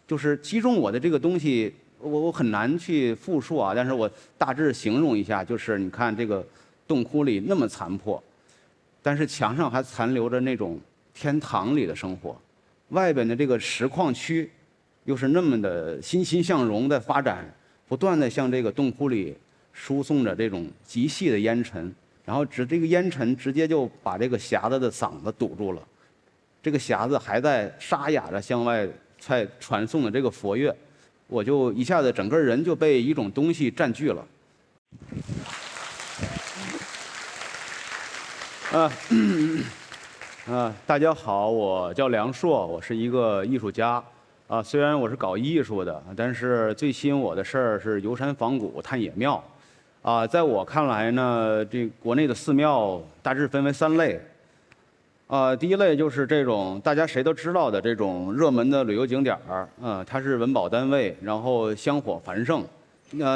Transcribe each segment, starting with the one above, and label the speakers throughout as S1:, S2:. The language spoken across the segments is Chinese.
S1: 就是击中我的这个东西，我很难去复述啊，但是我大致形容一下，就是你看这个洞窟里那么残破，但是墙上还残留着那种天堂里的生活，外边的这个石矿区又是那么的欣欣向荣的发展，不断的向这个洞窟里输送着这种极细的烟尘，然后这个烟尘直接就把这个匣子的嗓子堵住了，这个匣子还在沙哑着向外传送的这个佛乐，我就一下子整个人就被一种东西占据了。大家好，我叫梁硕，我是一个艺术家。虽然我是搞艺术的，但是最吸引我的事儿是游山访古、探野庙。在我看来呢，这国内的寺庙大致分为3类。第一类就是这种大家谁都知道的这种热门的旅游景点儿，它是文保单位，然后香火繁盛。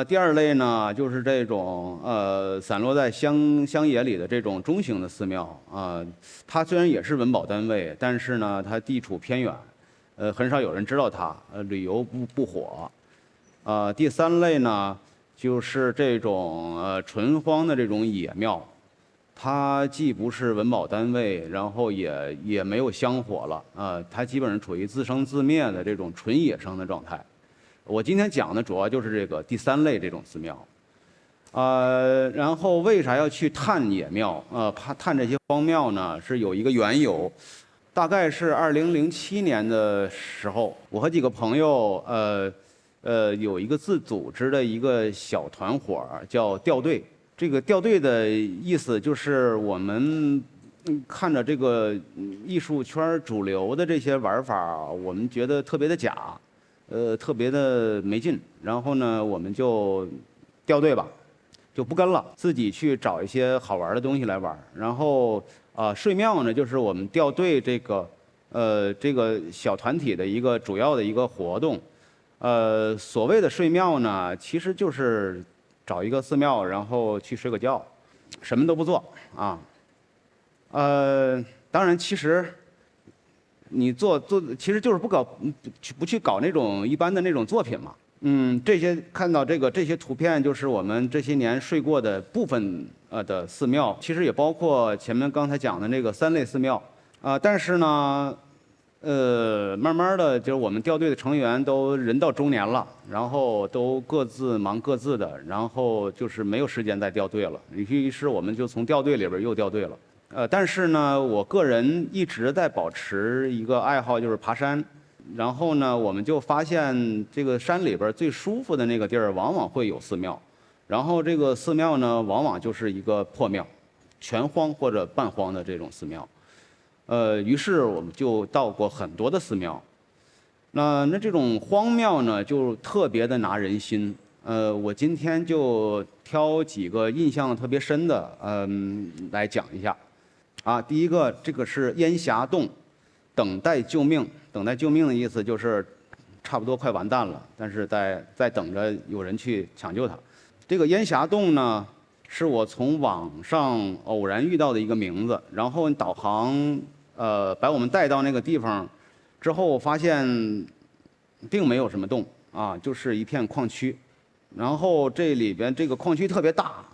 S1: 第二类呢，就是这种散落在乡野里的这种中型的寺庙它虽然也是文保单位，但是呢，它地处偏远，很少有人知道它，旅游不火。第三类呢，就是这种纯荒的这种野庙。它既不是文保单位，然后也没有香火了，它基本上处于自生自灭的这种纯野生的状态。我今天讲的主要就是这个第3类这种寺庙，然后为啥要去探野庙？探这些荒庙呢？是有一个缘由，大概是2007年的时候，我和几个朋友，有一个自组织的一个小团伙叫调队。这个调队的意思就是我们看着这个艺术圈主流的这些玩法，我们觉得特别的假，特别的没劲。然后呢，我们就调队吧，就不跟了，自己去找一些好玩的东西来玩。然后睡庙呢，就是我们调队这个小团体的一个主要的一个活动。所谓的睡庙呢，其实就是找一个寺庙，然后去睡个觉，什么都不做啊。当然，其实你做其实就是不去搞那种一般的那种作品嘛。这些看到这些图片，就是我们这些年睡过的部分的寺庙，其实也包括前面刚才讲的那个3类寺庙但是呢。慢慢的，就是我们调队的成员都人到中年了，然后都各自忙各自的，然后就是没有时间再调队了。于是我们就从调队里边又调队了。但是呢，我个人一直在保持一个爱好，就是爬山。然后呢，我们就发现这个山里边最舒服的那个地儿，往往会有寺庙。然后这个寺庙呢，往往就是一个破庙，全荒或者半荒的这种寺庙。于是我们就到过很多的寺庙，那这种荒庙呢，就特别的拿人心。我今天就挑几个印象特别深的，来讲一下。第一个，这个是烟霞洞，等待救命。等待救命的意思就是差不多快完蛋了，但是在等着有人去抢救它。这个烟霞洞呢，是我从网上偶然遇到的一个名字，然后导航把我们带到那个地方之后，发现并没有什么洞就是一片矿区。然后这里边这个矿区特别大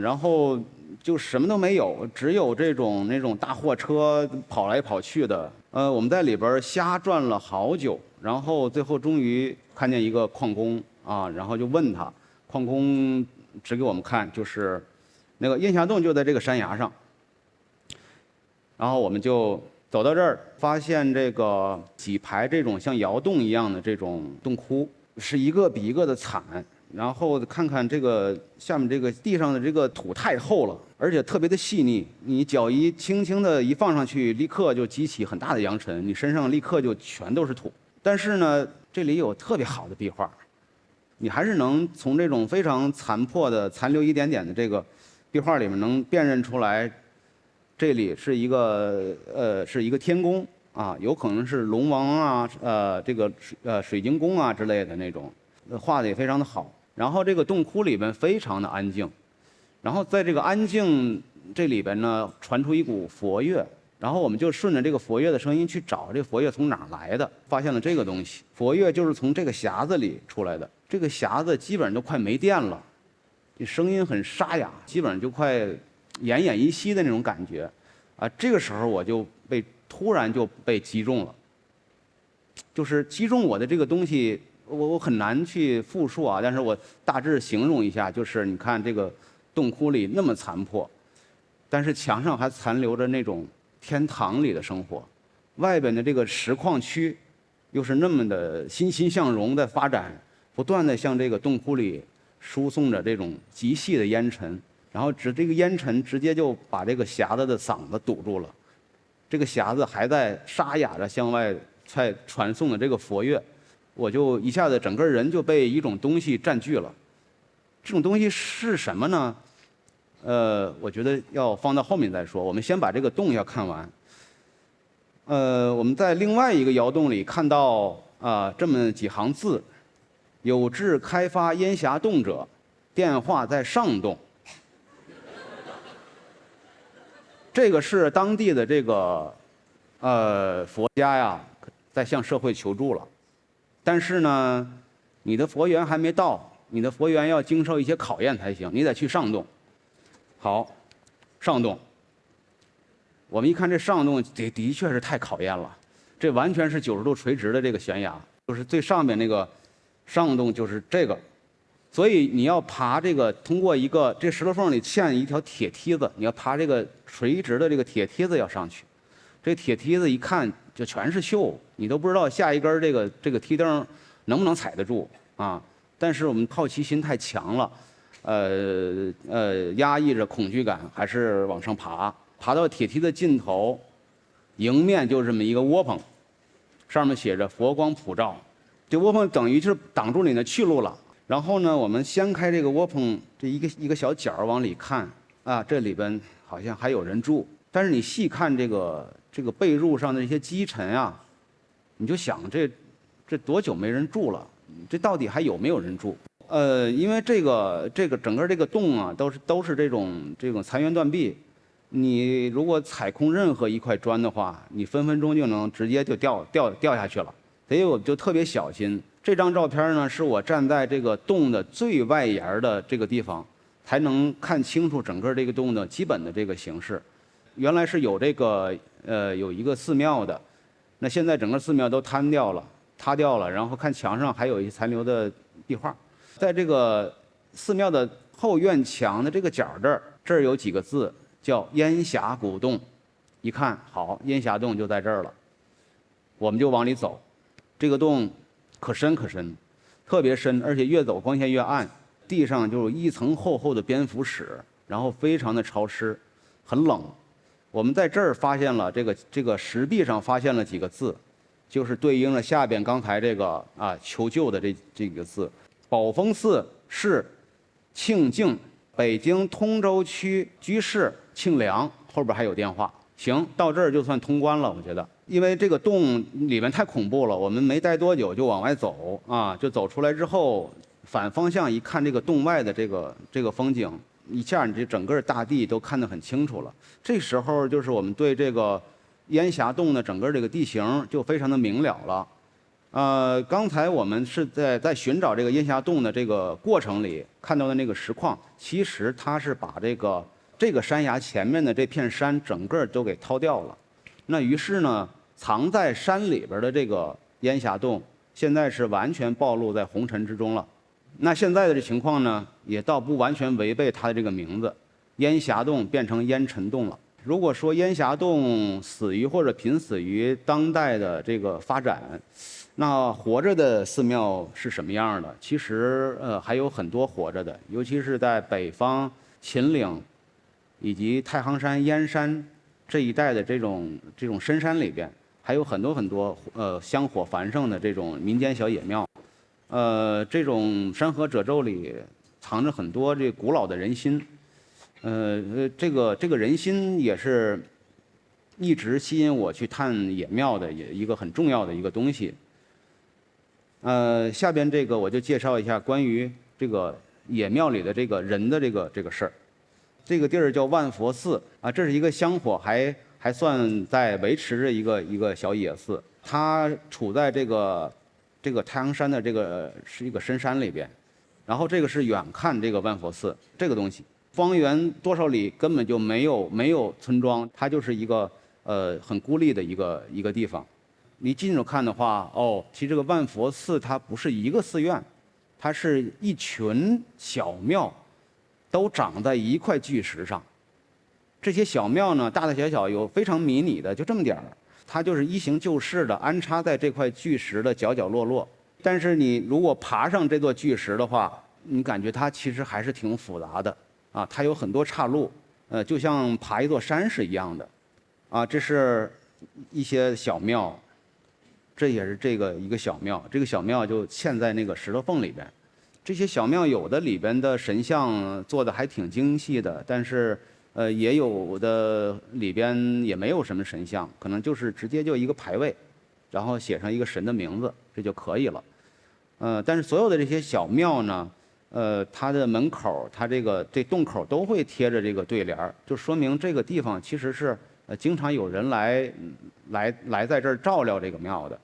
S1: 然后就什么都没有，只有那种大货车跑来跑去的。我们在里边瞎转了好久，然后最后终于看见一个矿工然后就问他，矿工指给我们看，就是那个烟霞洞就在这个山崖上。然后我们就走到这儿，发现这个几排这种像窑洞一样的这种洞窟，是一个比一个的惨。然后看看这个下面这个地上的这个土太厚了，而且特别的细腻，你脚轻轻的一放上去，立刻就激起很大的扬尘，你身上立刻就全都是土。但是呢，这里有特别好的壁画，你还是能从这种非常残破的残留一点点的这个壁画里面能辨认出来。这里是一个天宫有可能是龙王这个水晶宫之类的那种，画的也非常的好。然后这个洞窟里边非常的安静，然后在这个安静这里边呢，传出一股佛乐，然后我们就顺着这个佛乐的声音去找这佛乐从哪儿来的，发现了这个东西，佛乐就是从这个匣子里出来的。这个匣子基本上都快没电了，这声音很沙哑，基本上就快奄奄一息的那种感觉，啊，这个时候我就突然就被击中了，就是击中我的这个东西，我很难去复述啊，但是我大致形容一下，就是你看这个洞窟里那么残破，但是墙上还残留着那种天堂里的生活，外边的这个石矿区又是那么的欣欣向荣的发展，不断的向这个洞窟里输送着这种极细的烟尘，然后这个烟尘直接就把这个匣子的嗓子堵住了，这个匣子还在沙哑着向外传送的这个佛乐，我就一下子整个人就被一种东西占据了。这种东西是什么呢？我觉得要放到后面再说。我们先把这个洞要看完。我们在另外一个窑洞里看到这么几行字：有志开发烟霞洞者，电话在上洞。这个是当地的这个佛家呀，在向社会求助了。但是呢，你的佛缘还没到，你的佛缘要经受一些考验才行，你得去上洞。好，上洞。我们一看这上洞的确是太考验了，这完全是90度垂直的这个悬崖，就是最上面那个上洞就是这个，所以你要爬这个，通过这石头缝里嵌一条铁梯子，你要爬这个垂直的这个铁梯子要上去。这铁梯子一看就全是锈，你都不知道下一根这个梯蹬能不能踩得住啊！但是我们好奇心太强了，压抑着恐惧感，还是往上爬。爬到铁梯的尽头，迎面就这么一个窝棚，上面写着"佛光普照"，这窝棚等于就是挡住你的去路了。然后呢，我们掀开这个窝棚，这一个小角往里看，啊，这里边好像还有人住。但是你细看这个被褥上的这些积尘啊，你就想这多久没人住了？这到底还有没有人住？因为这个整个这个洞啊，都是这种残垣断壁。你如果踩空任何一块砖的话，你分分钟就能直接就掉下去了。所以我就特别小心。这张照片呢，是我站在这个洞的最外沿的这个地方，才能看清楚整个这个洞的基本的这个形式。原来是有有一个寺庙的，那现在整个寺庙都塌掉了，然后看墙上还有一些残留的壁画。在这个寺庙的后院墙的这个角这儿有几个字。叫烟霞古洞，一看好，烟霞洞就在这儿了，我们就往里走。这个洞可深，特别深，而且越走光线越暗，地上就有一层厚厚的蝙蝠屎，然后非常的潮湿，很冷。我们在这儿发现了这个石壁上发现了几个字，就是对应了下边刚才这个求救的这个字：宝峰寺是庆敬，北京通州区居士庆良，后边还有电话。行，到这儿就算通关了，我觉得。因为这个洞里面太恐怖了，我们没待多久就往外走啊，就走出来之后，反方向一看这个洞外的这个风景，一下你这整个大地都看得很清楚了。这时候就是我们对这个烟霞洞的整个这个地形就非常的明了了。刚才我们是在寻找这个烟霞洞的这个过程里看到的那个石矿，其实它是把这个山崖前面的这片山整个都给掏掉了。那于是呢，藏在山里边的这个烟霞洞，现在是完全暴露在红尘之中了。那现在的这情况呢，也倒不完全违背它的这个名字，烟霞洞变成烟尘洞了。如果说烟霞洞死于或者濒死于当代的这个发展，那活着的寺庙是什么样的？其实还有很多活着的，尤其是在北方秦岭以及太行山、燕山这一带的这种深山里边，还有很多香火繁盛的这种民间小野庙。这种山河褶皱里藏着很多这古老的人心。这个人心也是一直吸引我去探野庙的一个很重要的一个东西。下边这个我就介绍一下关于这个野庙里的这个人的这个事儿。这个地儿叫万佛寺啊，这是一个香火还还算在维持着一个小野寺。它处在这个太行山的是一个深山里边，然后这个是远看这个万佛寺这个东西，方圆多少里根本就没有村庄，它就是一个很孤立的一个地方。你近处看的话，其实这个万佛寺它不是一个寺院，它是一群小庙，都长在一块巨石上。这些小庙呢，大大小小有非常迷你的，就这么点儿，它就是依形就势的安插在这块巨石的角角落落。但是你如果爬上这座巨石的话，你感觉它其实还是挺复杂的啊，它有很多岔路，就像爬一座山是一样的，啊，这是一些小庙。这也是一个小庙，这个小庙就嵌在那个石头缝里边。这些小庙有的里边的神像做的还挺精细的，但是也有的里边也没有什么神像，可能就是直接就一个牌位，然后写上一个神的名字，这就可以了。但是所有的这些小庙呢，它的门口，它这洞口都会贴着这个对联儿，就说明这个地方其实是经常有人来在这儿照料这个庙的。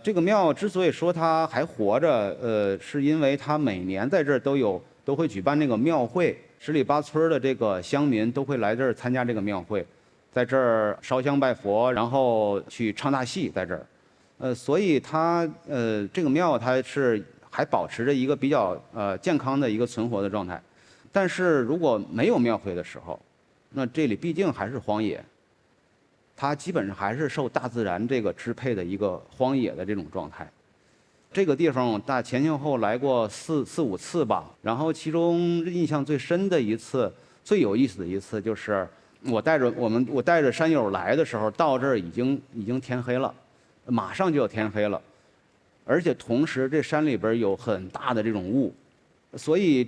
S1: 这个庙之所以说它还活着，是因为它每年在这儿都会举办那个庙会，十里八村的这个乡民都会来这儿参加这个庙会，在这儿烧香拜佛，然后去唱大戏在这儿。所以它这个庙它是还保持着一个比较健康的一个存活的状态。但是如果没有庙会的时候，那这里毕竟还是荒野。它基本上还是受大自然这个支配的一个荒野的这种状态。这个地方大前后来过四五次吧，然后其中印象最深的一次、最有意思的一次，就是我带着山友来的时候，到这儿已经天黑了，马上就要天黑了，而且同时这山里边有很大的这种雾，所以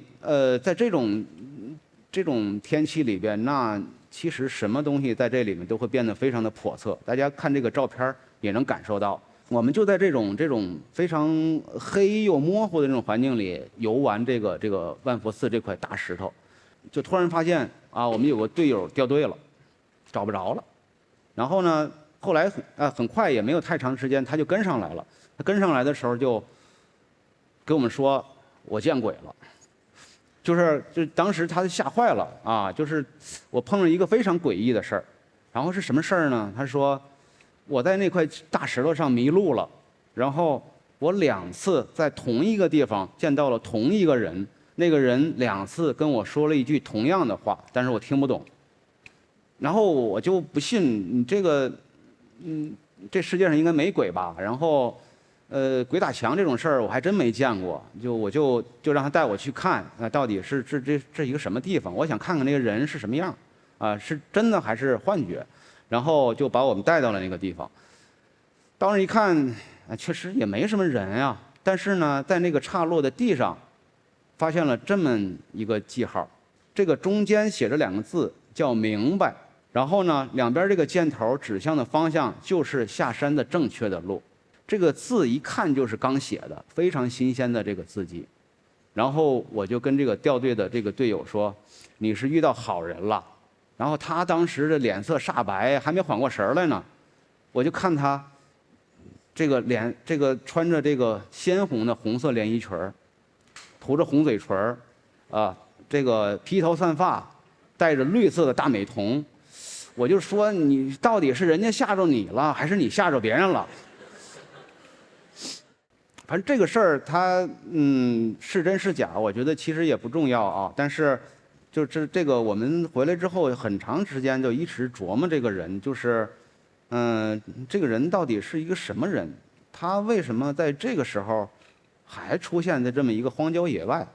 S1: 在这种天气里边，那其实什么东西在这里面都会变得非常的叵测。大家看这个照片也能感受到，我们就在这种非常黑又模糊的这种环境里游玩这个万佛寺这块大石头，就突然发现啊，我们有个队友掉队了，找不着了。然后呢，后来很快也没有太长时间，他就跟上来了。他跟上来的时候就给我们说：“我见鬼了。”就当时他吓坏了啊！就是我碰上一个非常诡异的事儿，然后是什么事儿呢？他说我在那块大石头上迷路了，然后我2次在同一个地方见到了同一个人，那个人2次跟我说了一句同样的话，但是我听不懂。然后我就不信你这个，这世界上应该没鬼吧？然后。鬼打墙这种事儿我还真没见过，我就让他带我去看，到底是这一个什么地方？我想看看那个人是什么样，是真的还是幻觉？然后就把我们带到了那个地方。到那一看，确实也没什么人啊。但是呢，在那个岔落的地上，发现了这么一个记号，这个中间写着2个字叫“明白”，然后呢，两边这个箭头指向的方向就是下山的正确的路。这个字一看就是刚写的，非常新鲜的这个字迹。然后我就跟这个掉队的这个队友说：“你是遇到好人了。”然后他当时的脸色煞白，还没缓过神来呢。我就看他这个穿着这个鲜红的红色连衣裙，涂着红嘴唇，这个披头散发，戴着绿色的大美瞳。我就说你到底是人家吓着你了，还是你吓着别人了？反正这个事儿，它是真是假，我觉得其实也不重要啊。但是，这个我们回来之后很长时间就一直琢磨这个人，就是这个人到底是一个什么人？他为什么在这个时候还出现在这么一个荒郊野外？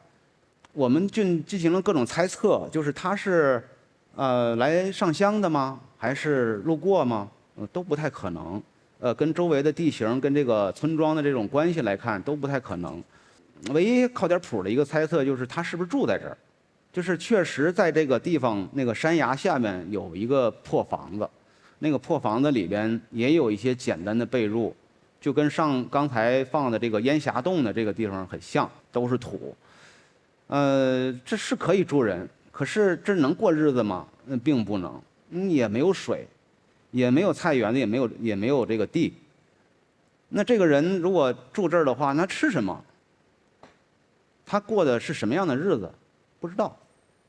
S1: 我们进行了各种猜测，就是他是来上香的吗？还是路过吗？都不太可能。跟周围的地形跟这个村庄的这种关系来看都不太可能，唯一靠点谱的一个猜测就是他是不是住在这儿，就是确实在这个地方那个山崖下面有一个破房子，那个破房子里边也有一些简单的被褥，就跟刚才放的这个烟霞洞的这个地方很像，都是土。这是可以住人，可是这能过日子吗？并不能。也没有水，也没有菜园子，也没有这个地。那这个人如果住这儿的话，那吃什么？他过的是什么样的日子？不知道，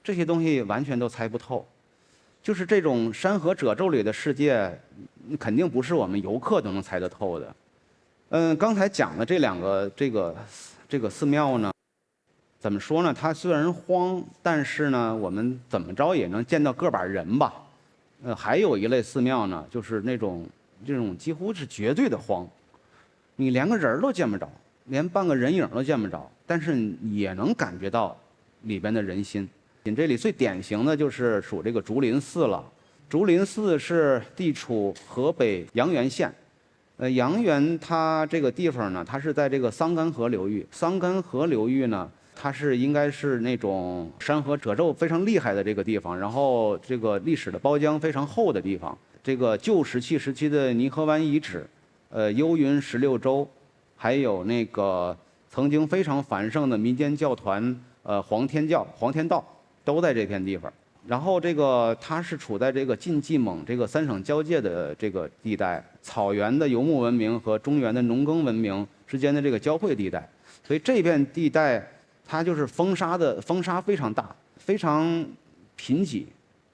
S1: 这些东西完全都猜不透。就是这种山河褶皱里的世界，肯定不是我们游客都能猜得透的。刚才讲的这两个这个寺庙呢，怎么说呢？它虽然荒，但是呢，我们怎么着也能见到个把人吧。还有一类寺庙呢，就是这种几乎是绝对的荒，你连个人都见不着，连半个人影都见不着，但是也能感觉到里边的人心。这里最典型的就是属这个竹林寺了。竹林寺是地处河北阳原县。阳原它这个地方呢，它是在这个桑干河流域。桑干河流域呢，它应该是那种山河褶皱非常厉害的这个地方，然后这个历史的包浆非常厚的地方。这个旧石器时期的泥河湾遗址，幽云16州，还有那个曾经非常繁盛的民间教团，黄天道。都在这片地方。然后它是处在这个晋冀蒙这个3省交界的这个地带，草原的游牧文明和中原的农耕文明之间的这个交汇地带，所以这片地带它就是风沙非常大，非常贫瘠，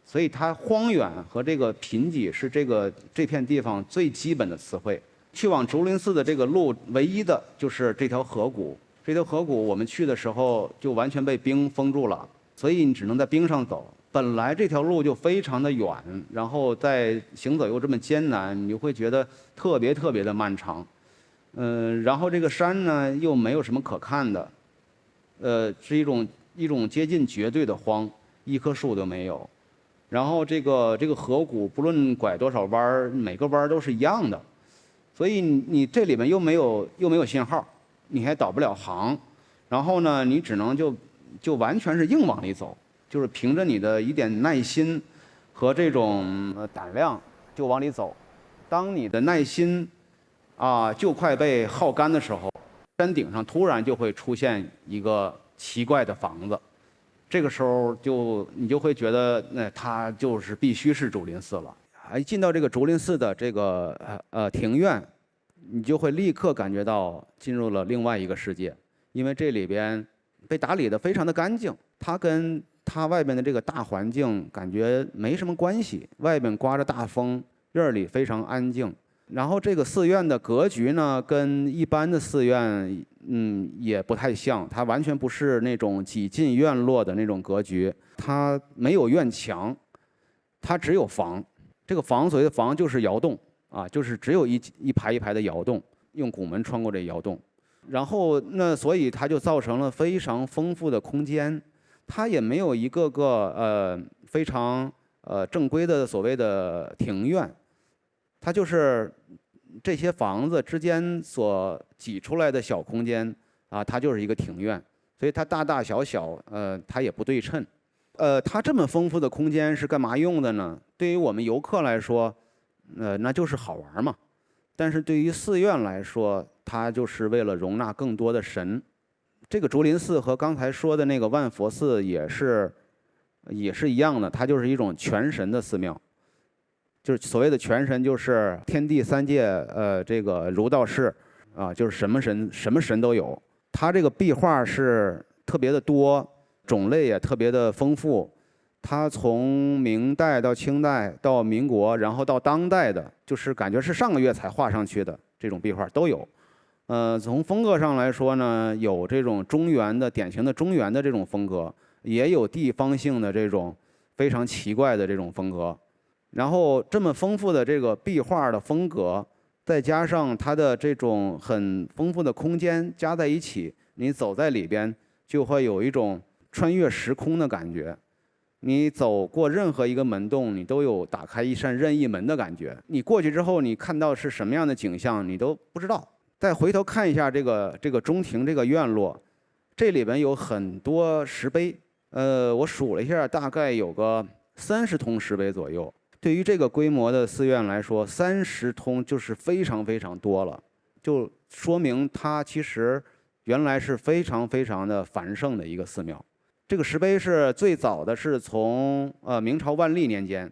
S1: 所以它荒远和这个贫瘠是这片地方最基本的词汇。去往竹林寺的这个路，唯一的就是这条河谷。这条河谷我们去的时候就完全被冰封住了。所以你只能在冰上走，本来这条路就非常的远，然后在行走又这么艰难，你就会觉得特别的漫长。然后这个山呢又没有什么可看的，是一种接近绝对的荒，一棵树都没有。然后这个河谷不论拐多少弯，每个弯都是一样的，所以你这里面又没有信号，你还导不了航，然后呢你只能就完全是硬往里走，就是凭着你的一点耐心和这种胆量就往里走。当你的耐心就快被耗干的时候，山顶上突然就会出现一个奇怪的房子，这个时候你就会觉得它就是必须是竹林寺了。一进到这个竹林寺的这个庭院，你就会立刻感觉到进入了另外一个世界，因为这里边被打理得非常的干净，它跟它外边的这个大环境感觉没什么关系。外边刮着大风，院里非常安静。然后这个寺院的格局呢，跟一般的寺院也不太像，它完全不是那种几进院落的那种格局，它没有院墙，它只有房。这个房所谓的房就是窑洞就是只有一排一排的窑洞，用拱门穿过这窑洞。然后所以它就造成了非常丰富的空间，它也没有一个个非常正规的所谓的庭院，它就是这些房子之间所挤出来的小空间它就是一个庭院，所以它大大小小它也不对称。它这么丰富的空间是干嘛用的呢？对于我们游客来说，那就是好玩嘛。但是对于寺院来说，它就是为了容纳更多的神。这个竹林寺和刚才说的那个万佛寺也是一样的，它就是一种全神的寺庙。就是所谓的全神，就是天地三界，这个儒道释就是什么神都有。它这个壁画是特别的多，种类也特别的丰富。它从明代到清代到民国，然后到当代的，就是感觉是上个月才画上去的这种壁画都有。从风格上来说呢，有这种典型的中原的这种风格，也有地方性的这种非常奇怪的这种风格。然后这么丰富的这个壁画的风格，再加上它的这种很丰富的空间加在一起，你走在里边就会有一种穿越时空的感觉。你走过任何一个门洞，你都有打开一扇任意门的感觉。你过去之后，你看到是什么样的景象，你都不知道。再回头看一下这个中庭这个院落，这里边有很多石碑，我数了一下，大概有个30通石碑左右。对于这个规模的寺院来说，30通就是非常多了，就说明它其实原来是非常的繁盛的一个寺庙。这个石碑是最早的是从明朝万历年间，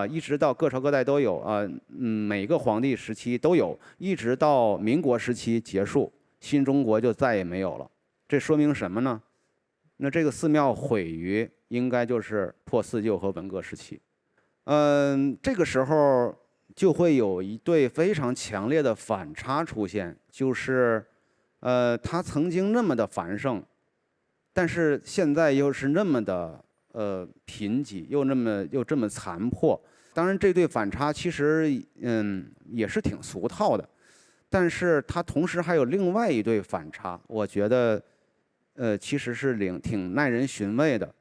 S1: 一直到各朝各代都有每个皇帝时期都有，一直到民国时期结束，新中国就再也没有了。这说明什么呢？那这个寺庙毁于应该就是破四旧和文革时期。这个时候就会有一对非常强烈的反差出现，就是它曾经那么的繁盛，但是现在又是那么的贫瘠，又这么残破。当然，这对反差其实也是挺俗套的，但是它同时还有另外一对反差，我觉得其实是挺耐人寻味的。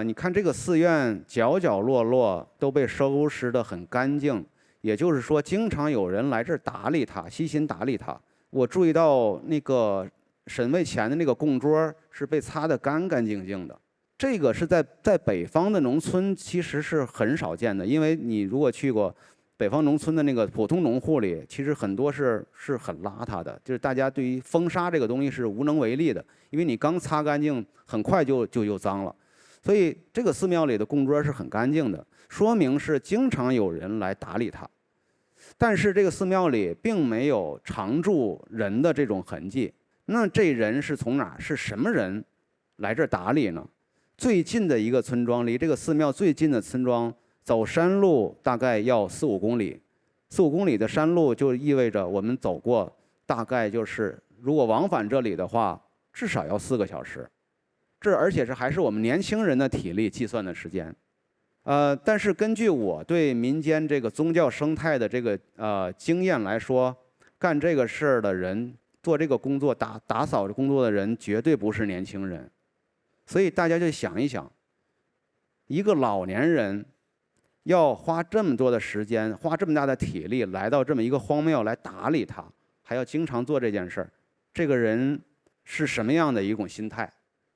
S1: 你看这个寺院角角落落都被收拾得很干净，也就是说，经常有人来这儿打理它，悉心打理它。我注意到那个神位前的那个供桌是被擦得干干净净的。这个是在北方的农村其实是很少见的，因为你如果去过北方农村的那个普通农户里，其实很多是很邋遢的，就是大家对于风沙这个东西是无能为力的，因为你刚擦干净，很快就又脏了。所以这个寺庙里的供桌是很干净的，说明是经常有人来打理它。但是这个寺庙里并没有常住人的这种痕迹，那这人是从哪？是什么人来这儿打理呢？最近的一个村庄，离这个寺庙最近的村庄，走山路大概要4、5公里，4、5公里的山路就意味着我们走过大概就是如果往返这里的话，至少要4个小时。这而且还是我们年轻人的体力计算的时间，但是根据我对民间这个宗教生态的这个经验来说，干这个事儿的人，做这个工作打扫工作的人，绝对不是年轻人。所以大家就想一想，一个老年人要花这么多的时间，花这么大的体力来到这么一个荒庙来打理它，还要经常做这件事儿，这个人是什么样的一种心态？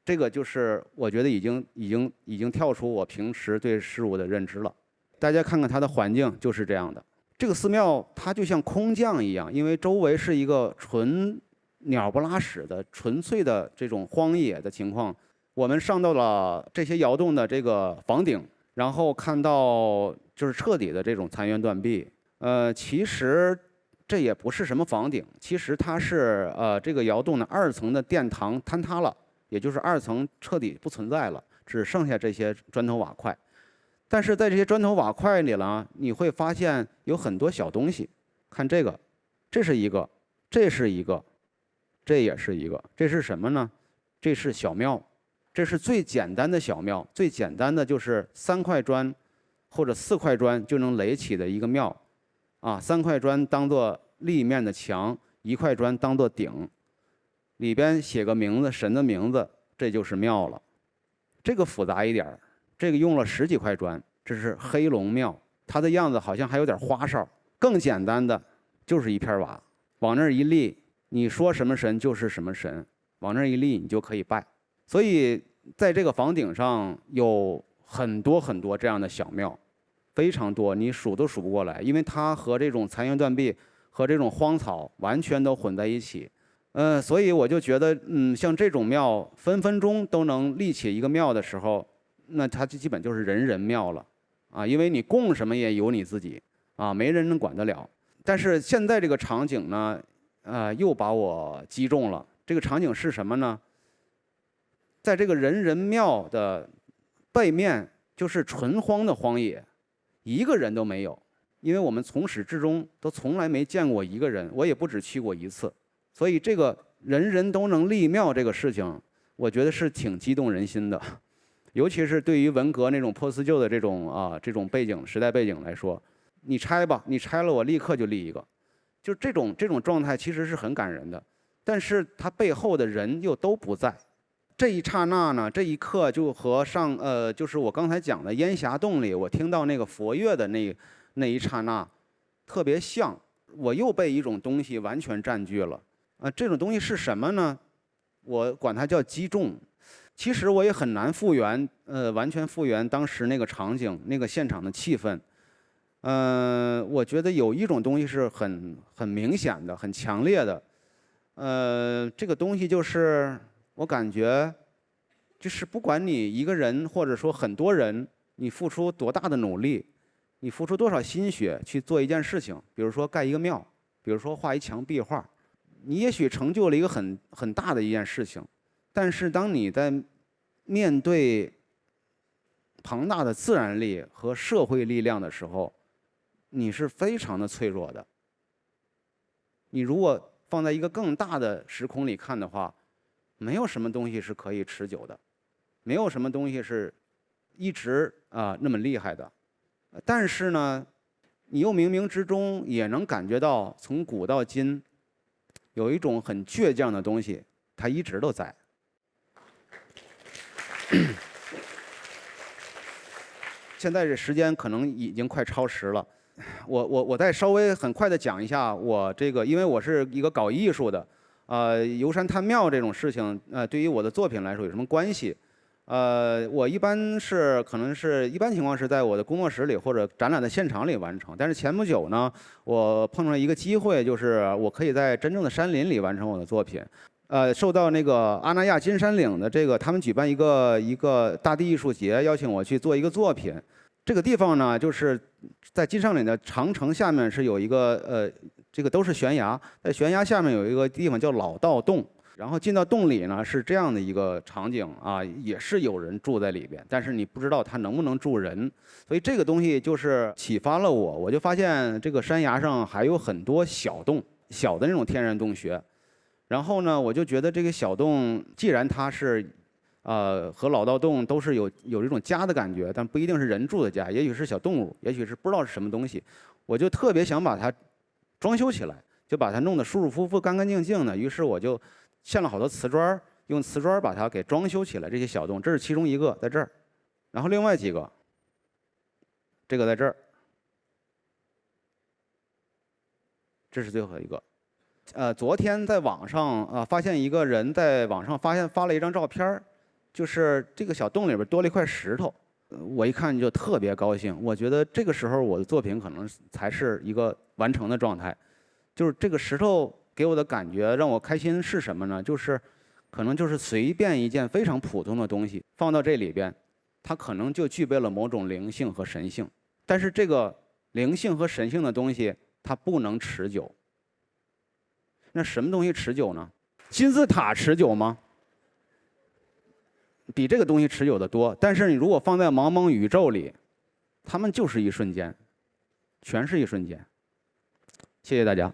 S1: 这个就是我觉得已经跳出我平时对事物的认知了。大家看看它的环境就是这样的。这个寺庙它就像空降一样，因为周围是一个纯鸟不拉屎的纯粹的这种荒野的情况。我们上到了这些窑洞的这个房顶，然后看到就是彻底的这种残垣断壁。其实这也不是什么房顶，其实它是这个窑洞的2层的殿堂坍塌了。也就是2层彻底不存在了，只剩下这些砖头瓦块。但是在这些砖头瓦块里呢，你会发现有很多小东西。看这个，这是一个，这是一个，这也是一个。这是什么呢？这是小庙，这是最简单的小庙，最简单的就是3块砖或者4块砖就能垒起的一个庙。3块砖当做立面的墙，1块砖当做顶。里边写个名字，神的名字，这就是庙了。这个复杂一点，这个用了10几块砖，这是黑龙庙，它的样子好像还有点花哨。更简单的就是一片瓦，往那儿一立，你说什么神就是什么神，往那儿一立你就可以拜。所以在这个房顶上有很多很多这样的小庙，非常多，你数都数不过来，因为它和这种残垣断壁和这种荒草完全都混在一起。所以我就觉得，像这种庙分分钟都能立起一个庙的时候，那它就基本就是人人庙了，因为你供什么也由你自己，没人能管得了。但是现在这个场景呢，又把我击中了。这个场景是什么呢？在这个人人庙的背面就是纯荒的荒野，一个人都没有，因为我们从始至终都从来没见过一个人，我也不止去过1次。所以这个人人都能立庙这个事情，我觉得是挺激动人心的，尤其是对于文革那种破四旧的这种时代背景来说，你拆吧，你拆了我立刻就立一个，就这种状态其实是很感人的，但是它背后的人又都不在。这一刹那呢，这一刻就和就是我刚才讲的烟霞洞里我听到那个佛乐的那一刹那特别像，我又被一种东西完全占据了。这种东西是什么呢？我管它叫击中。其实我也很难完全复原当时那个场景、那个现场的气氛。我觉得有一种东西是很明显的、很强烈的。这个东西就是我感觉，就是不管你一个人或者说很多人，你付出多大的努力，你付出多少心血去做一件事情，比如说盖一个庙，比如说画一墙壁画，你也许成就了一个很大的一件事情，但是当你在面对庞大的自然力和社会力量的时候，你是非常的脆弱的。你如果放在一个更大的时空里看的话，没有什么东西是可以持久的，没有什么东西是一直那么厉害的。但是呢，你又冥冥之中也能感觉到，从古到今，有一种很倔强的东西，它一直都在。现在这时间可能已经快超时了，我再稍微很快的讲一下我这个，因为我是一个搞艺术的，游山探庙这种事情，对于我的作品来说有什么关系？我一般可能是一般情况是在我的工作室里或者展览的现场里完成，但是前不久呢，我碰上一个机会，就是我可以在真正的山林里完成我的作品。受到那个阿那亚金山岭的他们举办一个大地艺术节，邀请我去做一个作品。这个地方呢，就是在金山岭的长城下面是有一个这个都是悬崖，在悬崖下面有一个地方叫老道洞。然后进到洞里呢，是这样的一个场景啊，也是有人住在里边，但是你不知道它能不能住人，所以这个东西就是启发了我，我就发现这个山崖上还有很多小洞，小的那种天然洞穴。然后呢，我就觉得这个小洞，既然它是和老道洞都是有这种家的感觉，但不一定是人住的家，也许是小动物，也许是不知道是什么东西，我就特别想把它装修起来，就把它弄得舒舒服服、干干净净的。于是我就嵌了好多瓷砖，用瓷砖把它给装修起来。这些小洞，这是其中一个，在这儿，然后另外几个，这个在这儿，这是最后一个。昨天在网上发现一个人在网上发了一张照片，就是这个小洞里边多了一块石头。我一看就特别高兴，我觉得这个时候我的作品可能才是一个完成的状态。就是这个石头给我的感觉让我开心是什么呢？就是可能就是随便一件非常普通的东西放到这里边，它可能就具备了某种灵性和神性。但是这个灵性和神性的东西它不能持久。那什么东西持久呢？金字塔持久吗？比这个东西持久的多。但是你如果放在茫茫宇宙里，它们就是一瞬间，全是一瞬间。谢谢大家。